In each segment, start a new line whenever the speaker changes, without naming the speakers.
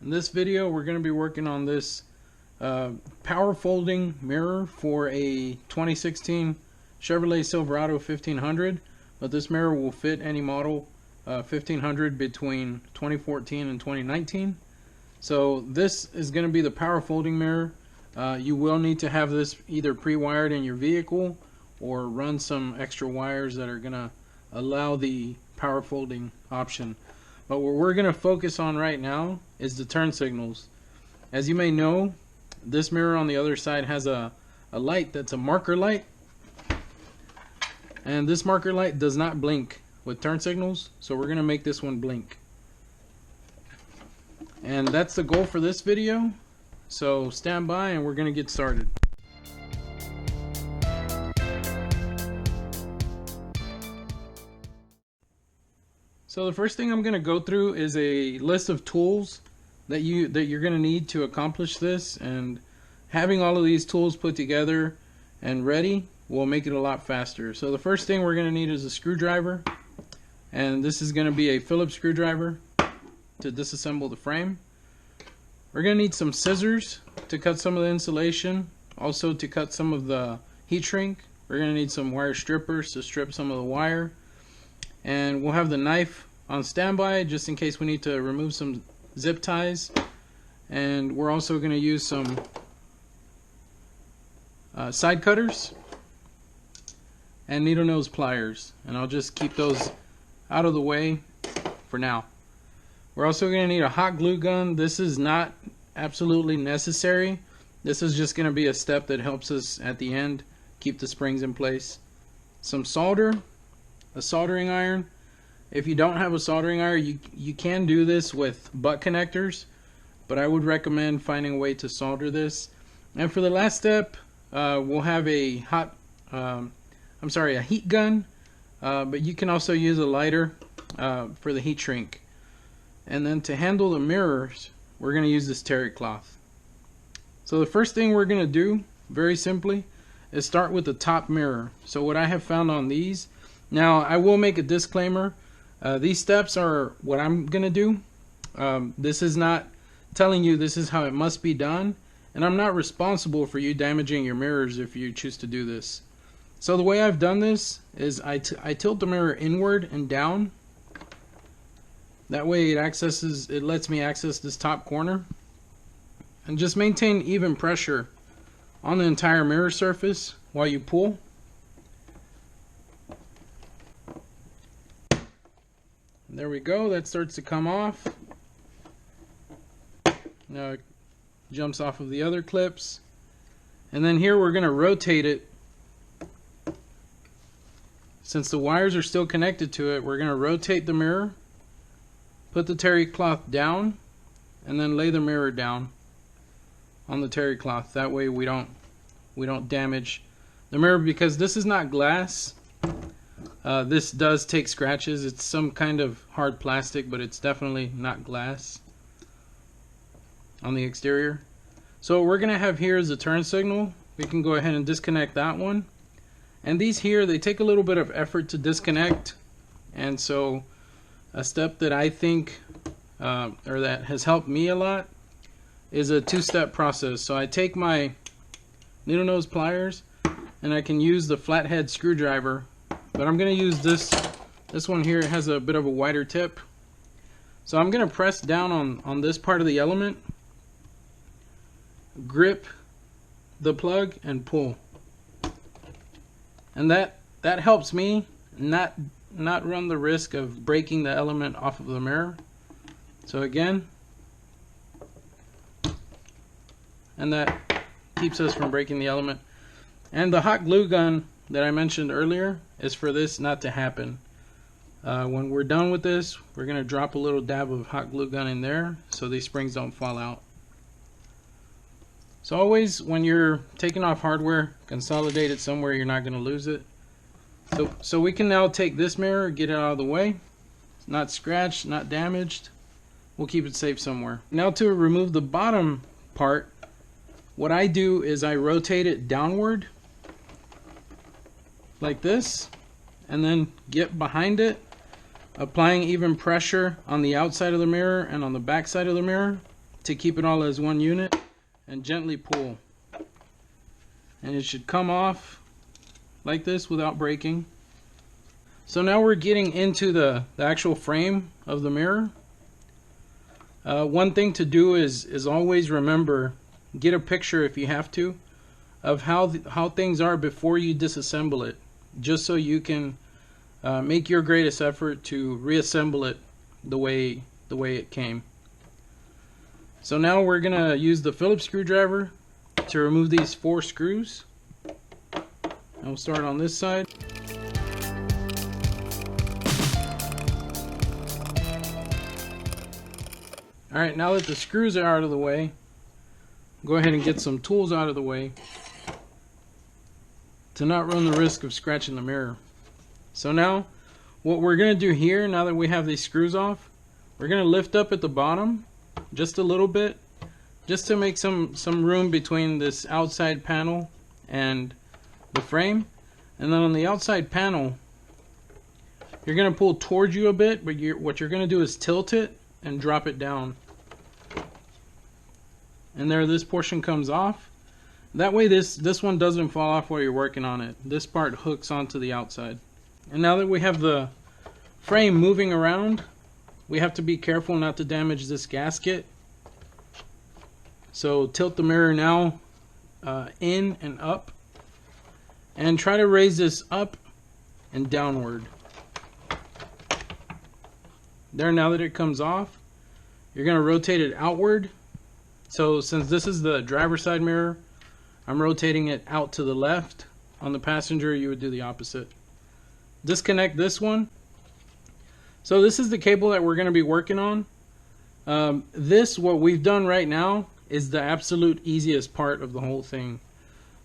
In this video we're going to be working on this power folding mirror for a 2016 Chevrolet Silverado 1500, but this mirror will fit any model 1500 between 2014 and 2019. So this is going to be the power folding mirror. You will need to have this either pre-wired in your vehicle or run some extra wires that are going to allow the power folding option. But what we're going to focus on right now is the turn signals. As you may know, this mirror on the other side has a light that's a marker light, and this marker light does not blink with turn signals, so we're going to make this one blink. And that's the goal for this video, so stand by and we're going to get started. So the first thing I'm going to go through is a list of tools that you're going to need to accomplish this, and having all of these tools put together and ready will make it a lot faster. So the first thing we're going to need is a screwdriver, and this is going to be a Phillips screwdriver to disassemble the frame. We're going to need some scissors to cut some of the insulation, also to cut some of the heat shrink. We're going to need some wire strippers to strip some of the wire. And we'll have the knife on standby just in case we need to remove some zip ties. And we're also going to use some side cutters and needle nose pliers. And I'll just keep those out of the way for now. We're also going to need a hot glue gun. This is not absolutely necessary. This is just going to be a step that helps us at the end keep the springs in place. Some solder. A soldering iron. If you don't have a soldering iron, you can do this with butt connectors, but I would recommend finding a way to solder this. And for the last step, we'll have a a heat gun, but you can also use a lighter for the heat shrink. And then to handle the mirrors, we're going to use this terry cloth. So the first thing we're going to do, very simply, is start with the top mirror. So what I have found on these, now I will make a disclaimer, these steps are what I'm going to do. This is not telling you this is how it must be done, and I'm not responsible for you damaging your mirrors if you choose to do this. So the way I've done this is I tilt the mirror inward and down. That way it lets me access this top corner, and just maintain even pressure on the entire mirror surface while you pull. There we go, that starts to come off. Now it jumps off of the other clips. And then here we're going to rotate it. Since the wires are still connected to it, we're going to rotate the mirror, put the terry cloth down, and then lay the mirror down on the terry cloth. That way we don't damage the mirror, because this is not glass. This does take scratches. It's some kind of hard plastic, but it's definitely not glass on the exterior. So what we're going to have here is a turn signal. We can go ahead and disconnect that one. And these here, they take a little bit of effort to disconnect. And so a step that I think, or that has helped me a lot, is a two-step process. So I take my needle nose pliers, and I can use the flathead screwdriver. But I'm going to use this one here. It has a bit of a wider tip. So I'm going to press down on this part of the element, grip the plug, and pull. And that helps me not run the risk of breaking the element off of the mirror. So again, and that keeps us from breaking the element. And the hot glue gun that I mentioned earlier is for this not to happen. When we're done with this, we're going to drop a little dab of hot glue gun in there so these springs don't fall out. So always when you're taking off hardware, consolidate it somewhere you're not going to lose it. So we can now take this mirror, get it out of the way. It's not scratched, not damaged. We'll keep it safe somewhere. Now to remove the bottom part, what I do is I rotate it downward like this, and then get behind it, applying even pressure on the outside of the mirror and on the back side of the mirror to keep it all as one unit, and gently pull. And it should come off like this without breaking. So now we're getting into the actual frame of the mirror. One thing to do is always remember, get a picture if you have to, of how things are before you disassemble it, just so you can make your greatest effort to reassemble it the way it came. So now we're gonna use the Phillips screwdriver to remove these 4 screws. And we'll start on this side. Alright, now that the screws are out of the way, go ahead and get some tools out of the way to not run the risk of scratching the mirror. So now, what we're going to do here, now that we have these screws off, we're going to lift up at the bottom just a little bit, just to make some room between this outside panel and the frame. And then on the outside panel, you're going to pull towards you a bit, but what you're going to do is tilt it and drop it down. And there, this portion comes off. That way this one doesn't fall off while you're working on it. This part hooks onto the outside. And now that we have the frame moving around, we have to be careful not to damage this gasket. So tilt the mirror now in and up, and try to raise this up and downward. There, now that it comes off, you're going to rotate it outward. So since this is the driver's side mirror, I'm rotating it out to the left. On the passenger, you would do the opposite. Disconnect this one. So this is the cable that we're going to be working on. What we've done right now is the absolute easiest part of the whole thing.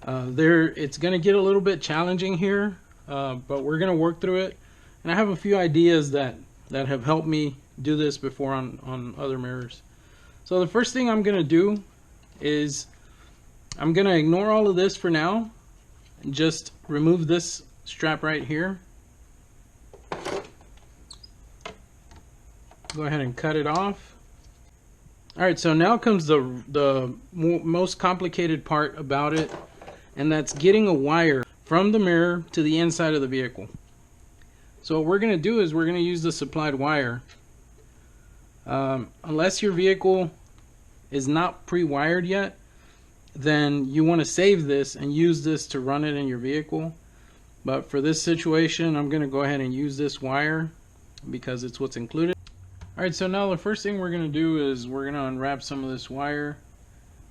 It's going to get a little bit challenging here, but we're going to work through it. And I have a few ideas that have helped me do this before on other mirrors. So the first thing I'm going to do is I'm going to ignore all of this for now and just remove this strap right here. Go ahead and cut it off. Alright, so now comes the most complicated part about it, and that's getting a wire from the mirror to the inside of the vehicle. So what we're going to do is we're going to use the supplied wire. Unless your vehicle is not pre-wired yet, then you want to save this and use this to run it in your vehicle. But for this situation, I'm going to go ahead and use this wire because it's what's included. Alright, so now the first thing we're going to do is we're going to unwrap some of this wire.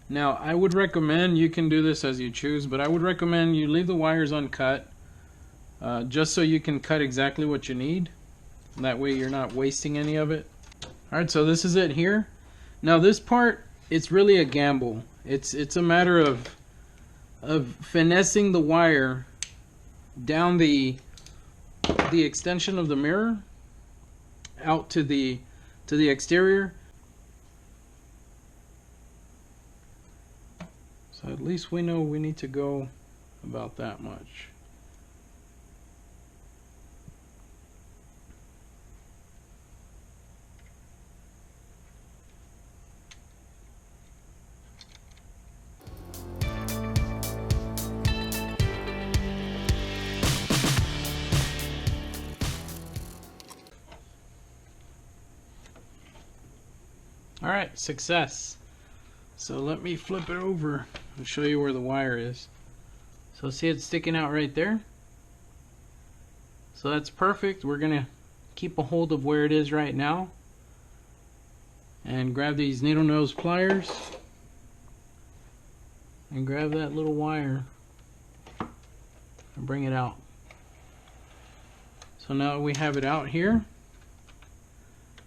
Now, I would recommend, you can do this as you choose, but I would recommend you leave the wires uncut, just so you can cut exactly what you need. That way you're not wasting any of it. Alright, so this is it here. Now this part, it's really a gamble. It's a matter of finessing the wire down the extension of the mirror out to the exterior. So at least we know we need to go about that much. Alright, success. So let me flip it over and show you where the wire is. So see, it's sticking out right there. So that's perfect. We're going to keep a hold of where it is right now and grab these needle nose pliers and grab that little wire and bring it out. So now we have it out here.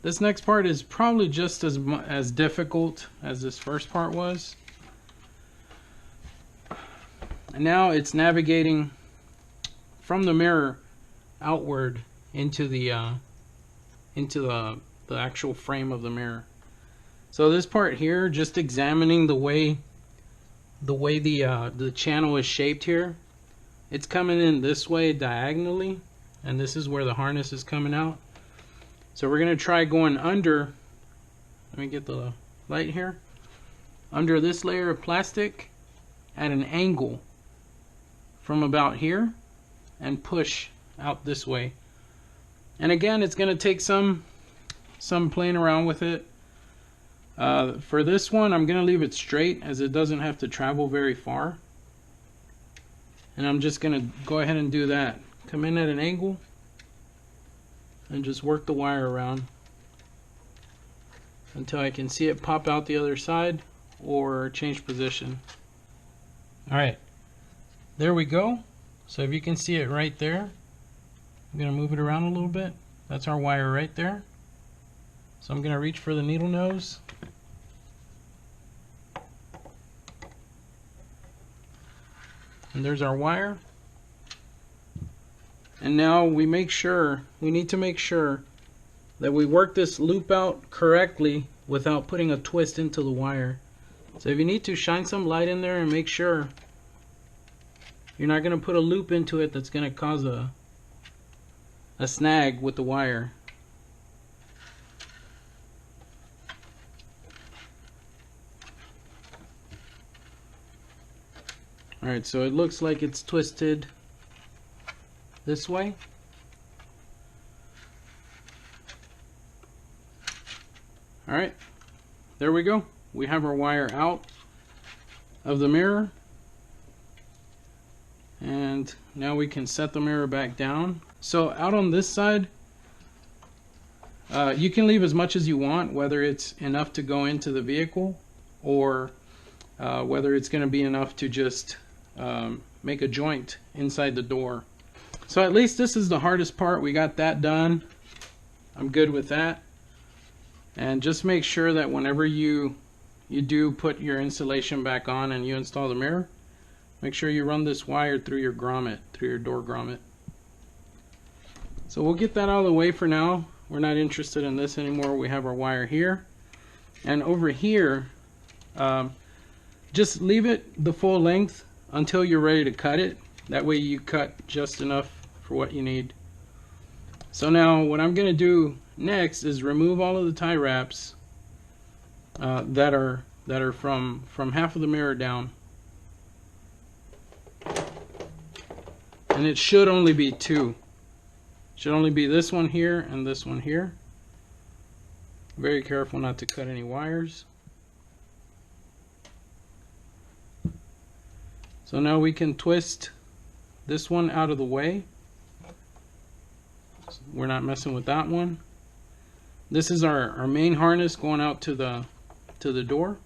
This next part is probably just as difficult as this first part was. And now it's navigating from the mirror outward into the actual frame of the mirror. So this part here, just examining the way the channel is shaped here, it's coming in this way diagonally, and this is where the harness is coming out. So we're going to try going under. Let me get the light here. under this layer of plastic at an angle from about here and push out this way. And again, it's going to take some playing around with it. For this one, I'm going to leave it straight as it doesn't have to travel very far. And I'm just going to go ahead and do that. Come in at an angle and just work the wire around until I can see it pop out the other side or change position. Alright, there we go. So if you can see it right there, I'm going to move it around a little bit. That's our wire right there. So I'm going to reach for the needle nose. And there's our wire. And now we need to make sure that we work this loop out correctly without putting a twist into the wire. So if you need to, shine some light in there and make sure you're not going to put a loop into it that's going to cause a snag with the wire. Alright, so it looks like it's twisted this way. Alright, there we go. We have our wire out of the mirror. And now we can set the mirror back down. So out on this side, you can leave as much as you want, whether it's enough to go into the vehicle or whether it's going to be enough to just make a joint inside the door. So at least this is the hardest part. We got that done. I'm good with that. And just make sure that whenever you do put your insulation back on and you install the mirror, make sure you run this wire through your grommet, through your door grommet. So we'll get that out of the way for now. We're not interested in this anymore. We have our wire here. And over here, just leave it the full length until you're ready to cut it. That way you cut just enough for what you need. So now what I'm going to do next is remove all of the tie wraps that are from half of the mirror down. And it should only be two. Should only be this one here and this one here. Very careful not to cut any wires. So now we can twist this one out of the way. We're not messing with that one. This is our main harness going out to the door.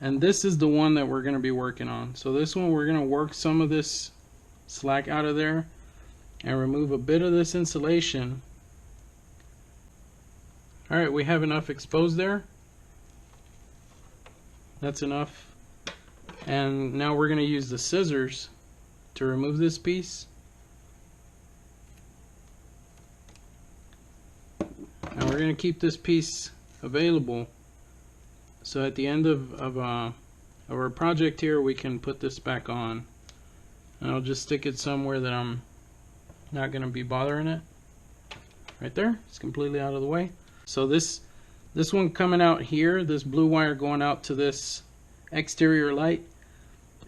And this is the one that we're going to be working on. So this one we're going to work some of this slack out of there and remove a bit of this insulation. Alright, we have enough exposed there. That's enough. And now we're going to use the scissors to remove this piece. And we're going to keep this piece available so at the end of our project here we can put this back on. And I'll just stick it somewhere that I'm not going to be bothering it. Right there, it's completely out of the way. So this one coming out here, this blue wire going out to this exterior light,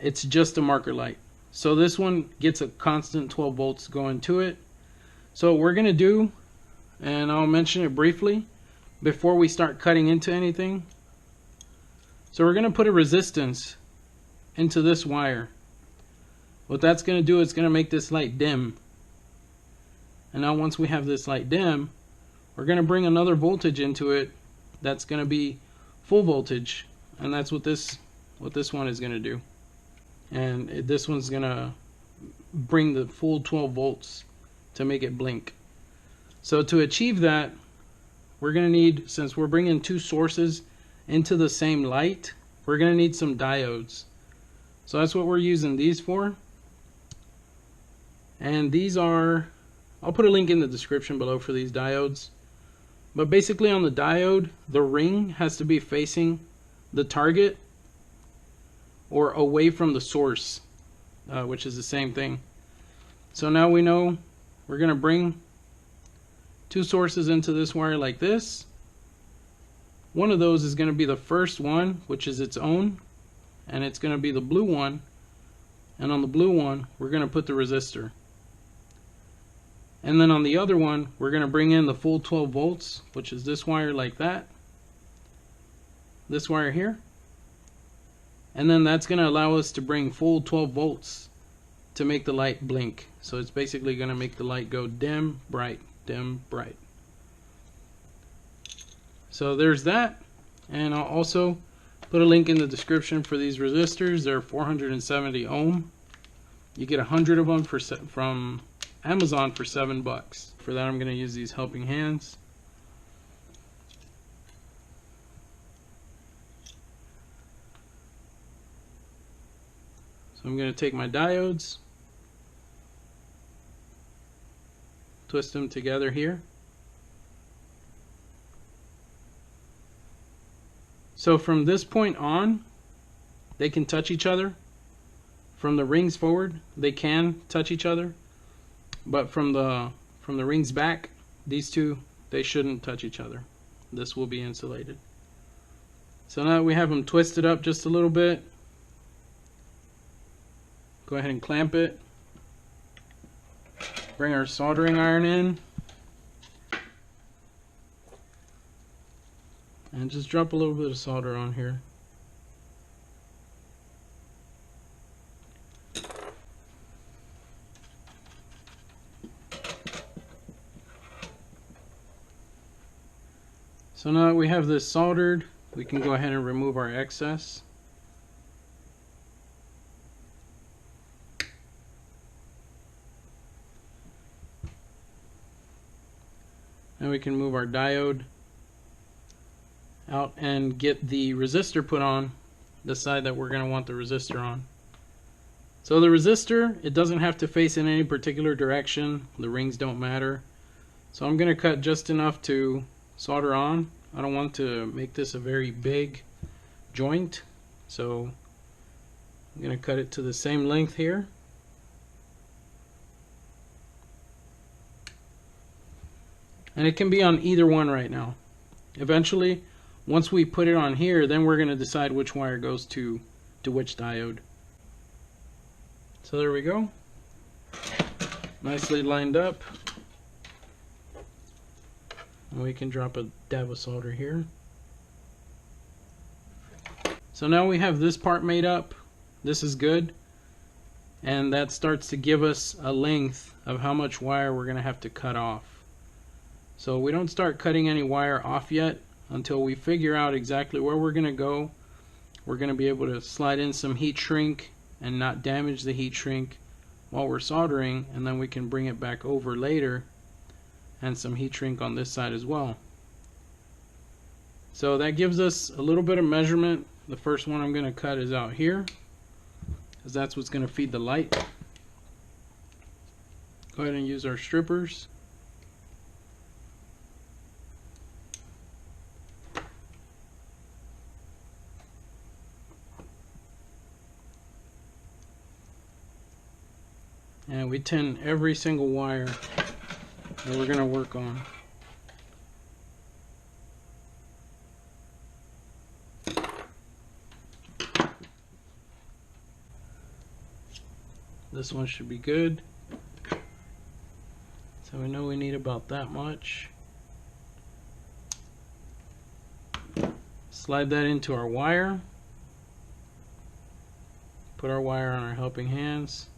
it's just a marker light. So this one gets a constant 12 volts going to it. So what we're going to do, and I'll mention it briefly before we start cutting into anything. So we're going to put a resistance into this wire. What that's going to do is going to make this light dim. And now once we have this light dim, we're going to bring another voltage into it that's going to be full voltage. And that's what this one is going to do. And this one's going to bring the full 12 volts to make it blink. So to achieve that, we're going to need, since we're bringing two sources into the same light, we're going to need some diodes. So that's what we're using these for. And these are, I'll put a link in the description below for these diodes. But basically on the diode, the ring has to be facing the target or away from the source, which is the same thing. So now we know we're going to bring two sources into this wire like this. one of those is going to be the first one, which is its own, and it's going to be the blue one, and on the blue one we're going to put the resistor. And then on the other one we're going to bring in the full 12 volts, which is this wire like that, this wire here, and then that's going to allow us to bring full 12 volts to make the light blink. So it's basically going to make the light go dim, bright, dim, bright. So there's that, and I'll also put a link in the description for these resistors. They're 470 ohm. You get 100 of them from Amazon for $7. For that I'm going to use these helping hands. So I'm going to take my diodes, twist them together here. So from this point on, they can touch each other. From the rings forward, they can touch each other. But from the rings back, these two, they shouldn't touch each other. This will be insulated. So now that we have them twisted up just a little bit, go ahead and clamp it. Bring our soldering iron in. And just drop a little bit of solder on here. So now that we have this soldered, we can go ahead and remove our excess. And we can move our diode out and get the resistor put on the side that we're going to want the resistor on. So the resistor, it doesn't have to face in any particular direction. The rings don't matter. So I'm going to cut just enough to solder on. I don't want to make this a very big joint, so I'm going to cut it to the same length here. And it can be on either one right now. Eventually, once we put it on here, then we're going to decide which wire goes to which diode. So there we go. Nicely lined up. And we can drop a dab of solder here. So now we have this part made up. This is good. And that starts to give us a length of how much wire we're going to have to cut off. So we don't start cutting any wire off yet until we figure out exactly where we're going to go. We're going to be able to slide in some heat shrink and not damage the heat shrink while we're soldering, and then we can bring it back over later and some heat shrink on this side as well. So that gives us a little bit of measurement. The first one I'm going to cut is out here, because that's what's going to feed the light. Go ahead and use our strippers. And we tin every single wire that we're going to work on. This one should be good. So we know we need about that much. Slide that into our wire. Put our wire on our helping hands.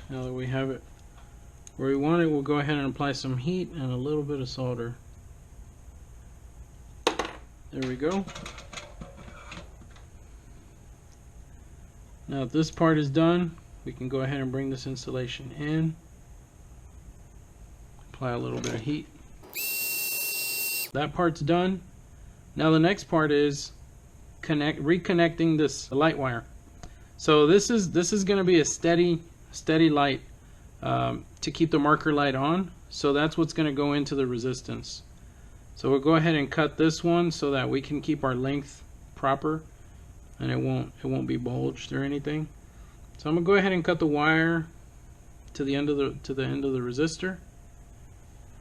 Now that we have it where we want it, we'll go ahead and apply some heat and a little bit of solder. There we go. Now that this part is done, we can go ahead and bring this insulation in. Apply a little bit of heat. That part's done. Now the next part is reconnecting this light wire. So this is going to be a steady light to keep the marker light on. So that's what's going to go into the resistance. So we'll go ahead and cut this one so that we can keep our length proper and it won't be bulged or anything. So I'm gonna go ahead and cut the wire to the end of the resistor,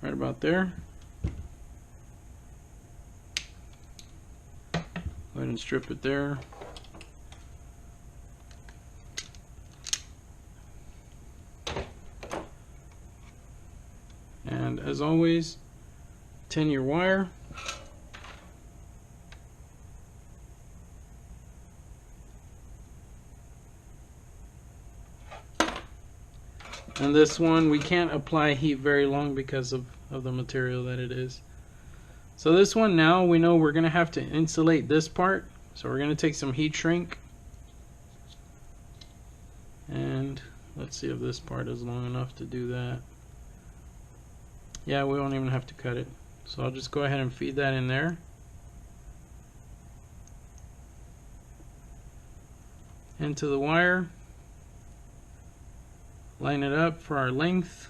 right about there. Go ahead and strip it there. And as always, tin your wire. And this one, we can't apply heat very long because of the material that it is. So this one, now we know we're going to have to insulate this part. So we're going to take some heat shrink. And let's see if this part is long enough to do that. Yeah, we won't even have to cut it. So I'll just go ahead and feed that in there. Into the wire. Line it up for our length.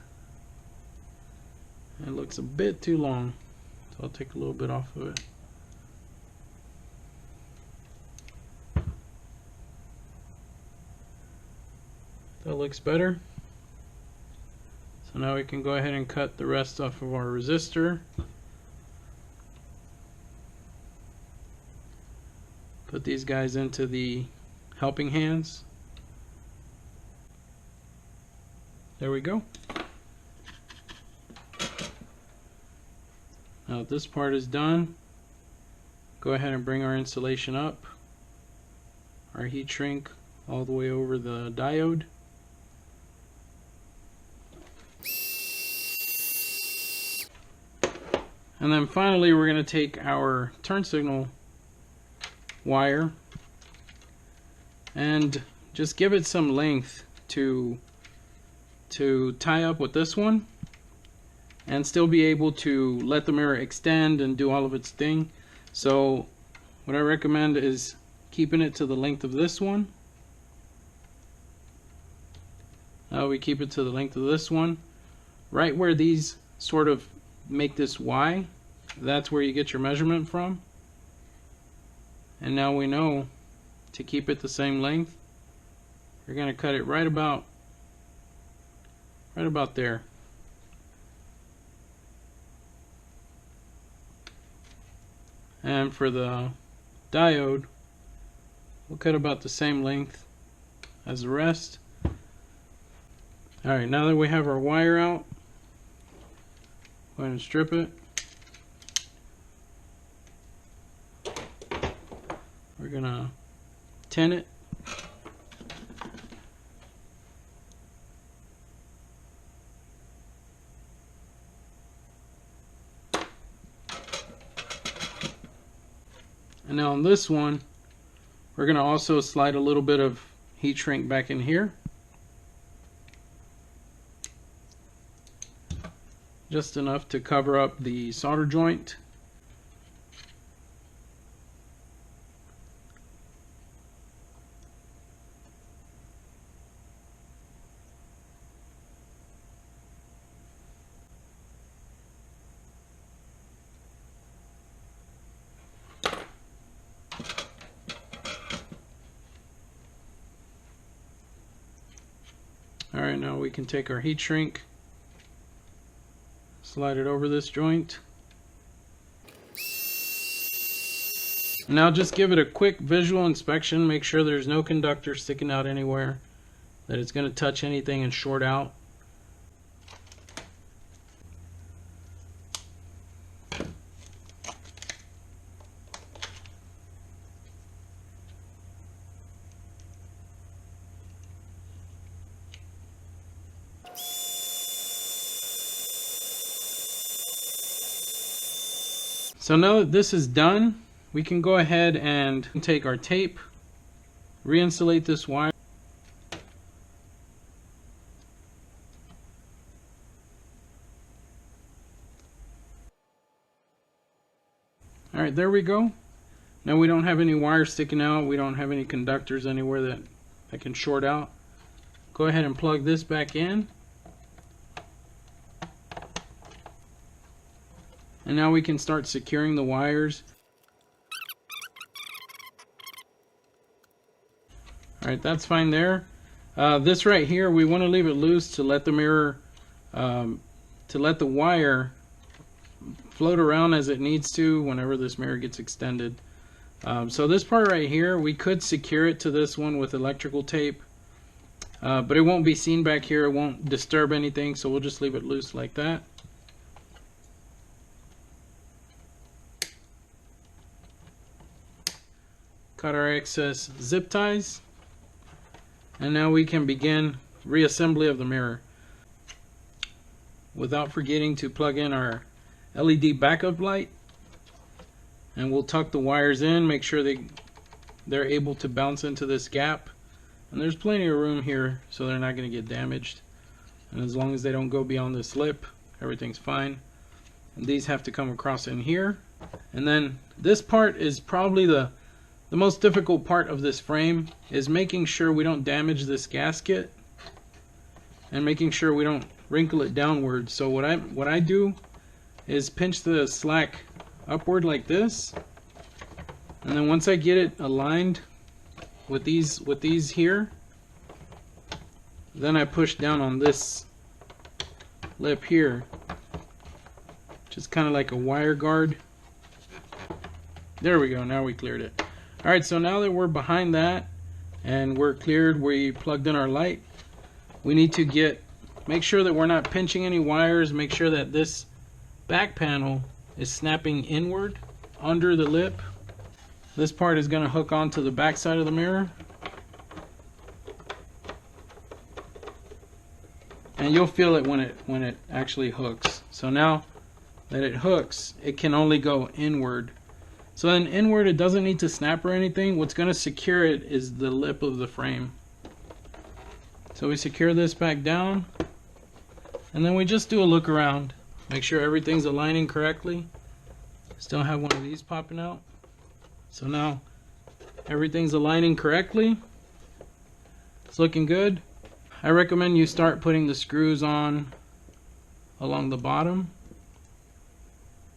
It looks a bit too long, so I'll take a little bit off of it. That looks better. So now we can go ahead and cut the rest off of our resistor. Put these guys into the helping hands. There we go. Now that this part is done, go ahead and bring our insulation up, our heat shrink all the way over the diode. And then finally we're going to take our turn signal wire and just give it some length to tie up with this one and still be able to let the mirror extend and do all of its thing. So what I recommend is keeping it to the length of this one. Now we keep it to the length of this one. Right where these sort of make this Y, that's where you get your measurement from. And now we know to keep it the same length, you're going to cut it right about there. And for the diode, we'll cut about the same length as the rest. Alright, now that we have our wire out, go ahead and strip it. We're gonna tin it. And now on this one, we're going to also slide a little bit of heat shrink back in here. Just enough to cover up the solder joint. Alright, now we can take our heat shrink, slide it over this joint. Now just give it a quick visual inspection, make sure there's no conductor sticking out anywhere, that it's going to touch anything and short out. So now that this is done, we can go ahead and take our tape, re-insulate this wire. Alright, there we go. Now we don't have any wires sticking out, we don't have any conductors anywhere that can short out. Go ahead and plug this back in. And now we can start securing the wires. Alright, that's fine there. This right here, we want to leave it loose to let the mirror, to let the wire float around as it needs to whenever this mirror gets extended. So this part right here, we could secure it to this one with electrical tape, but it won't be seen back here. It won't disturb anything, so we'll just leave it loose like that. Cut our excess zip ties, and now we can begin reassembly of the mirror without forgetting to plug in our LED backup light. And we'll tuck the wires in, make sure they're able to bounce into this gap, and there's plenty of room here so they're not going to get damaged, and as long as they don't go beyond this lip, everything's fine. And these have to come across in here. And then this part is probably the most difficult part of this frame, is making sure we don't damage this gasket and making sure we don't wrinkle it downward. So what I do is pinch the slack upward like this, and then once I get it aligned with these here, then I push down on this lip here, just kind of like a wire guard. There we go, now we cleared it. Alright, so now that we're behind that and we're cleared, we plugged in our light, we need to make sure that we're not pinching any wires, make sure that this back panel is snapping inward under the lip. This part is going to hook onto the back side of the mirror, and you'll feel it when it actually hooks. So now that it hooks, it can only go inward. So then inward, it doesn't need to snap or anything. What's going to secure it is the lip of the frame. So we secure this back down, and then we just do a look around, make sure everything's aligning correctly. Still have one of these popping out. So now everything's aligning correctly. It's looking good. I recommend you start putting the screws on along the bottom,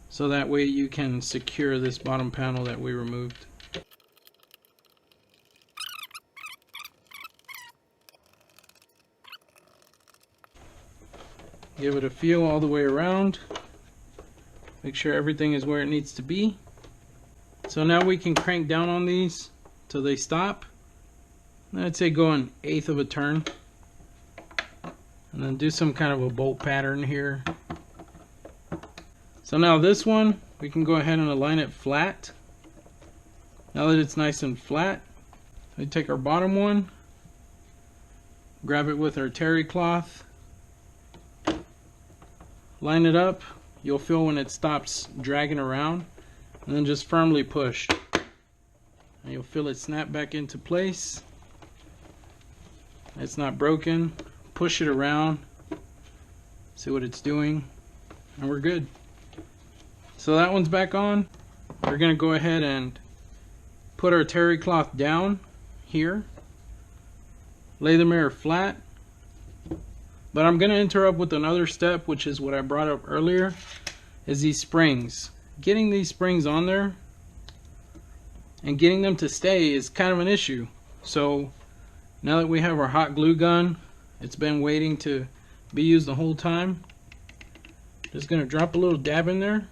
so that way you can secure this bottom panel that we removed. Give it a feel all the way around. Make sure everything is where it needs to be. So now we can crank down on these till they stop. I'd say go an eighth of a turn, and then do some kind of a bolt pattern here. So now this one, we can go ahead and align it flat. Now that it's nice and flat, we take our bottom one, grab it with our terry cloth, line it up. You'll feel when it stops dragging around, and then just firmly push. And you'll feel it snap back into place. It's not broken. Push it around, see what it's doing, and we're good. So that one's back on. We're going to go ahead and put our terry cloth down here, lay the mirror flat. But I'm going to interrupt with another step, which is what I brought up earlier, is these springs. Getting these springs on there and getting them to stay is kind of an issue. So now that we have our hot glue gun, it's been waiting to be used the whole time. Just going to drop a little dab in there.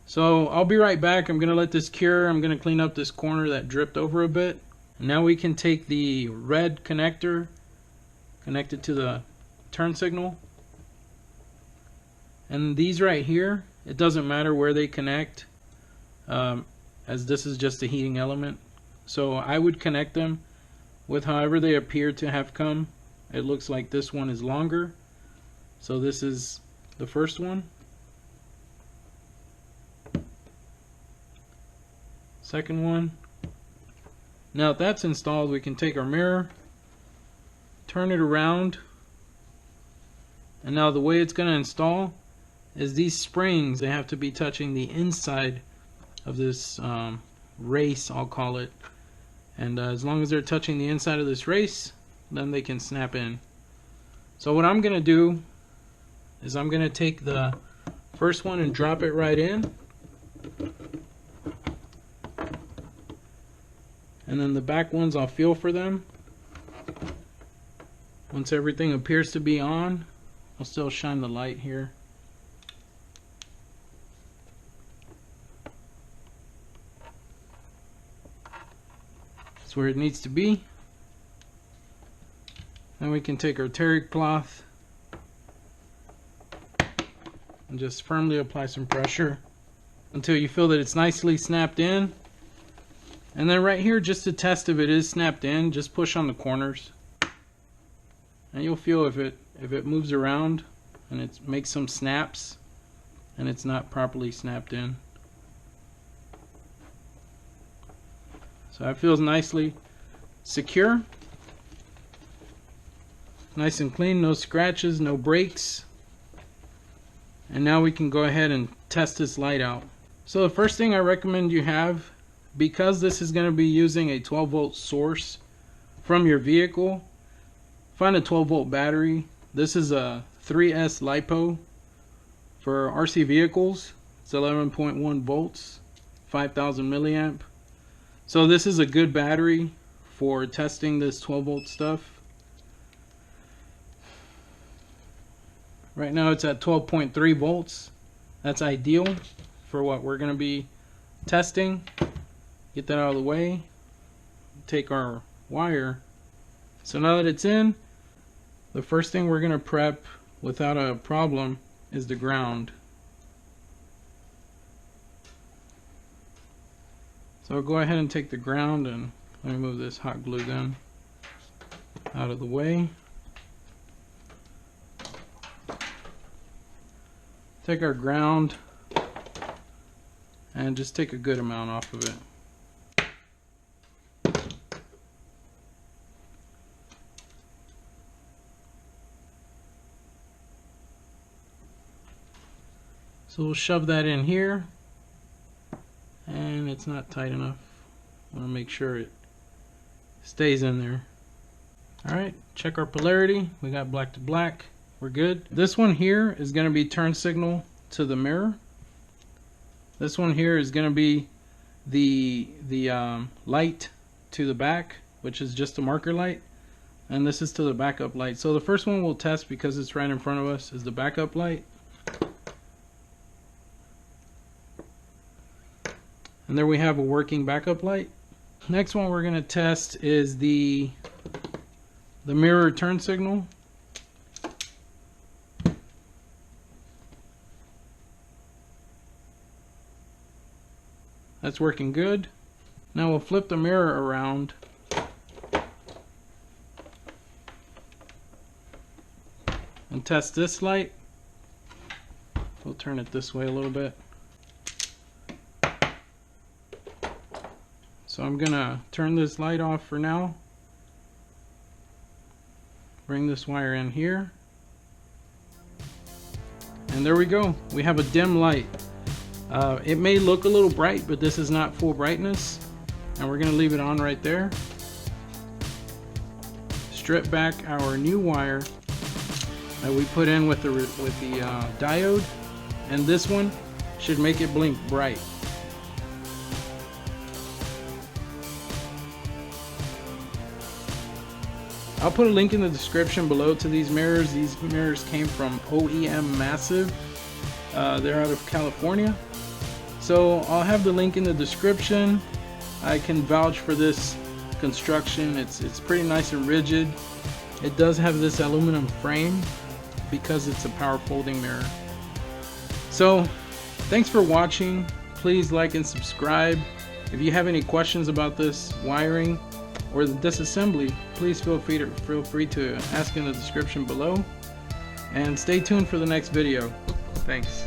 So I'll be right back. I'm going to let this cure. I'm going to clean up this corner that dripped over a bit. And now we can take the red connector, connect it to the turn signal. And these right here, it doesn't matter where they connect, as this is just a heating element. So I would connect them with however they appear to have come. It looks like this one is longer. So this is the first one. Second one. Now if that's installed, we can take our mirror, turn it around, and now the way it's going to install is these springs, they have to be touching the inside of this race, I'll call it, and as long as they're touching the inside of this race, then they can snap in. So what I'm going to do is I'm going to take the first one and drop it right in. And then the back ones, I'll feel for them. Once everything appears to be on, I'll still shine the light here. That's where it needs to be. Then we can take our terry cloth and just firmly apply some pressure until you feel that it's nicely snapped in. And then right here, just to test if it is snapped in, just push on the corners. And you'll feel if it moves around and it makes some snaps and it's not properly snapped in. So that feels nicely secure. Nice and clean, no scratches, no breaks. And now we can go ahead and test this light out. So the first thing I recommend you have, because this is going to be using a 12 volt source from your vehicle, find a 12 volt battery. This is a 3S LiPo for RC vehicles. It's 11.1 volts, 5,000 milliamp. So this is a good battery for testing this 12 volt stuff. Right now it's at 12.3 volts. That's ideal for what we're going to be testing. Get that out of the way. Take our wire. So now that it's in, the first thing we're going to prep without a problem is the ground. So I'll go ahead and take the ground, and let me move this hot glue gun out of the way. Take our ground and just take a good amount off of it. So we'll shove that in here, and it's not tight enough. I want to make sure it stays in there. Alright, check our polarity. We got black to black. We're good. This one here is going to be turn signal to the mirror. This one here is going to be the light to the back, which is just a marker light, and this is to the backup light. So the first one we'll test, because it's right in front of us, is the backup light. And there we have a working backup light. Next one we're going to test is the mirror turn signal. That's working good. Now we'll flip the mirror around and test this light. We'll turn it this way a little bit. So I'm gonna turn this light off for now. Bring this wire in here. And there we go. We have a dim light. It may look a little bright, but this is not full brightness. And we're gonna leave it on right there. Strip back our new wire that we put in with the diode, and this one should make it blink bright. I'll put a link in the description below to these mirrors. These mirrors came from OEM Massive. They're out of California. So I'll have the link in the description. I can vouch for this construction. It's pretty nice and rigid. It does have this aluminum frame because it's a power folding mirror. So thanks for watching. Please like and subscribe. If you have any questions about this wiring or the disassembly, please feel free to ask in the description below. And stay tuned for the next video. Thanks.